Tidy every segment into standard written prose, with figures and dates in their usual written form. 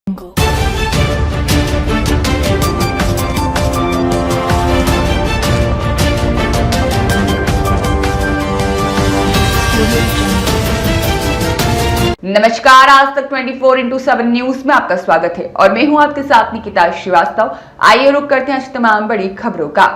नमस्कार, आज तक 24x7 न्यूज में आपका स्वागत है और मैं हूं आपके साथ निकिता श्रीवास्तव। आइए रुक करते हैं आज तमाम बड़ी खबरों का।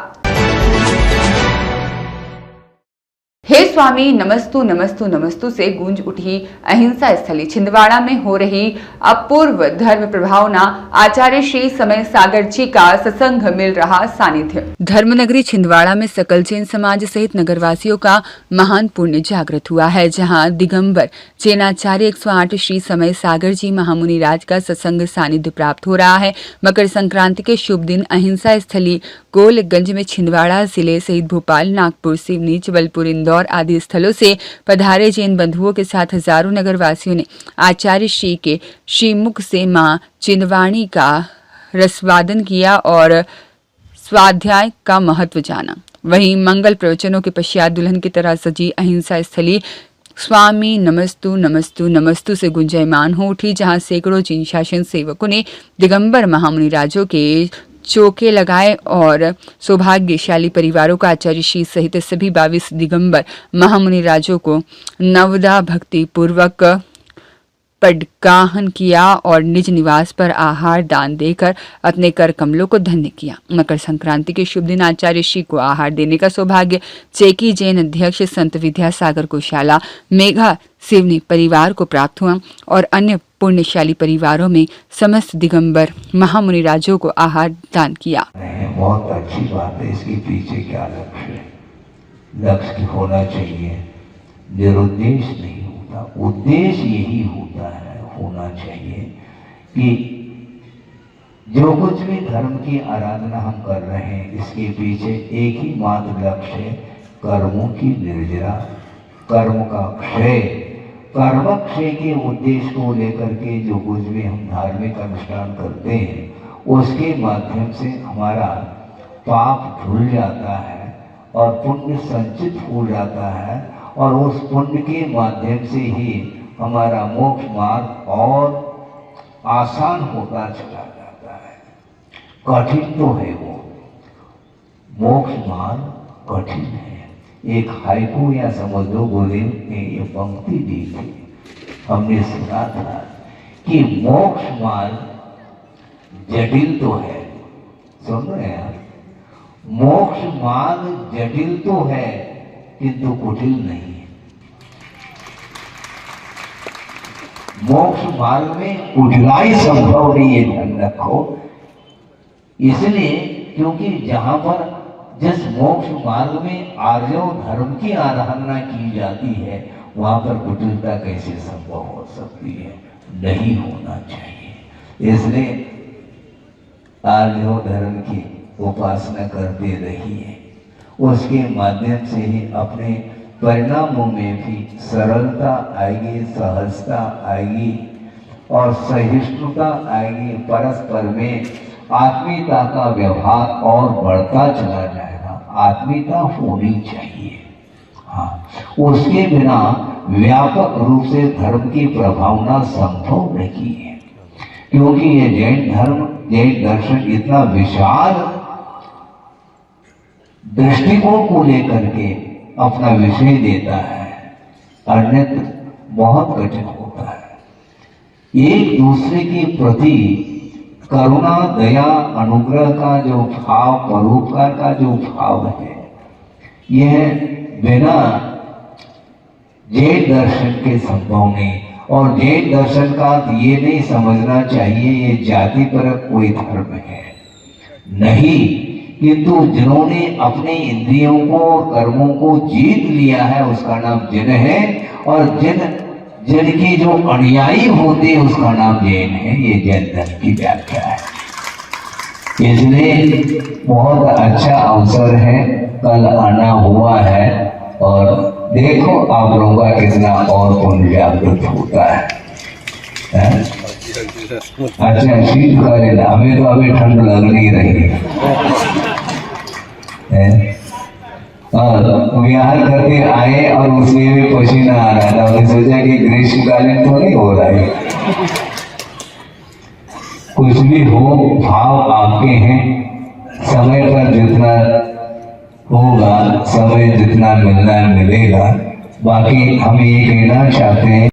हे स्वामी नमस्तु नमस्तु नमस्तु से गूंज उठी अहिंसा स्थली। छिंदवाड़ा में हो रही अपूर्व धर्म प्रभावना आचार्य श्री समय सागर जी का सत्संग मिल रहा सानिध्य। धर्मनगरी छिंदवाड़ा में सकल जैन समाज सहित नगरवासियों का महान पुण्य जागृत हुआ है, जहां दिगंबर जैनाचार्य 108 श्री समय सागर जी महामुनि राज का सत्संग सानिध्य प्राप्त हो रहा है। मकर संक्रांति के शुभ दिन अहिंसा स्थली गोलगंज में छिंदवाड़ा जिले सहित भोपाल, नागपुर, सिवनी, जबलपुर, इंदौर आदि स्थलों से पधारे जैन बंधुओं के साथ हजारों नगरवासियों ने आचार्य श्री के श्रीमुख से मां चिंदवाणी का रसवादन किया और स्वाध्याय का महत्व जाना। वहीं मंगल प्रवचनों के पश्चात दुल्हन की तरह सजी अहिंसा स्थली स्वामी नमस्तु नमस्तु नमस्तु से गुंजायमान हो उठी, जहां सैकड़ों जैन शासन सेवकों ने दिगंबर महामुनि राजों के चौके लगाए और सौभाग्यशाली परिवारों का आचार्य श्री सहित सभी 22 दिगंबर महामुनि राजों को नवदा भक्ति पूर्वक पदगाहन किया और निज निवास पर आहार दान देकर अपने कर कमलों को धन्य किया। मकर संक्रांति के शुभ दिन आचार्य श्री को आहार देने का सौभाग्य चेकी जैन अध्यक्ष संत विद्यासागर कोशाला मेघा सिवनी परिवार को प्राप्त हुआ और अन्य पुण्यशाली परिवारों में समस्त दिगंबर महामुनि राजों को आहार दान किया। बहुत अच्छी बात है। इसके पीछे क्या लक्ष्य है? लक्ष्य होना चाहिए, निरुद्देश नहीं होता। उद्देश्य यही होता है, होना चाहिए कि जो कुछ भी धर्म की आराधना हम कर रहे हैं, इसके पीछे एक ही मात्र लक्ष्य है, कर्मों की निर्जरा, कर्म का क्षय। कर्मक्षय के उद्देश्य को लेकर के जो कुछ भी हम धार्मिक अनुष्ठान करते हैं, उसके माध्यम से हमारा पाप धुल जाता है और पुण्य संचित हो जाता है और उस पुण्य के माध्यम से ही हमारा मोक्ष मार्ग और आसान होता चला जाता है। कठिन तो है वो, मोक्ष मार्ग कठिन है। एक हाइकू या समझ लो गुरुदेव ने ये पंक्ति दी थी, हमने सुना था कि मोक्ष मार्ग जटिल तो है। सुन रहे हैं? मोक्ष मार्ग जटिल तो है किंतु कुटिल नहीं है। मोक्ष मार्ग में कुटिलाई संभव नहीं है, ध्यान रखो। इसलिए क्योंकि जहां पर जिस मोक्ष मार्ग में आर्यों धर्म की आराधना की जाती है, वहां पर कुटिलता कैसे संभव हो सकती है? नहीं होना चाहिए। इसलिए आर्यों धर्म की उपासना करते रहिए, उसके माध्यम से ही अपने परिणामों में भी सरलता आएगी, सहजता आएगी और सहिष्णुता आएगी। परस्पर में आत्मीयता का व्यवहार और बढ़ता चला जाएगा। आत्मीयता होनी चाहिए, हाँ, उसके बिना व्यापक रूप से धर्म की प्रभावना संभव नहीं है। क्योंकि ये जैन धर्म, जैन दर्शन इतना विशाल दृष्टिकोण को लेकर के अपना विषय देता है, अन्यत्र बहुत कठिन होता है। एक दूसरे के प्रति करुणा, दया, अनुग्रह का जो भाव, परोपकार का जो भाव है, यह बिना जैन दर्शन के संभव नहीं। और जैन दर्शन का ये नहीं समझना चाहिए ये जाति पर कोई धर्म है, नहीं, किंतु जिन्होंने अपने इंद्रियों को और कर्मों को जीत लिया है उसका नाम जैन है, और जिनके जो अनुयायी होते हैं उसका नाम जैन है। ये जैन धर्म की व्याख्या है। इसलिए बहुत अच्छा अवसर है, कल आना हुआ है और देखो आप लोगों का कितना और पुण्य जागृत होता है। अच्छा, शीत का लेना, हमें तो अभी ठंड लग नहीं रही है। और विहार करके आए और उसमें भी पसीना आ रहा था, उन्हें सोचा कि ग्रीष्मकालीन तो नहीं हो रहा है। कुछ भी हो, भाव आपके हैं। समय पर जितना होगा, समय जितना मिलना मिलेगा। बाकी हम ये कहना चाहते हैं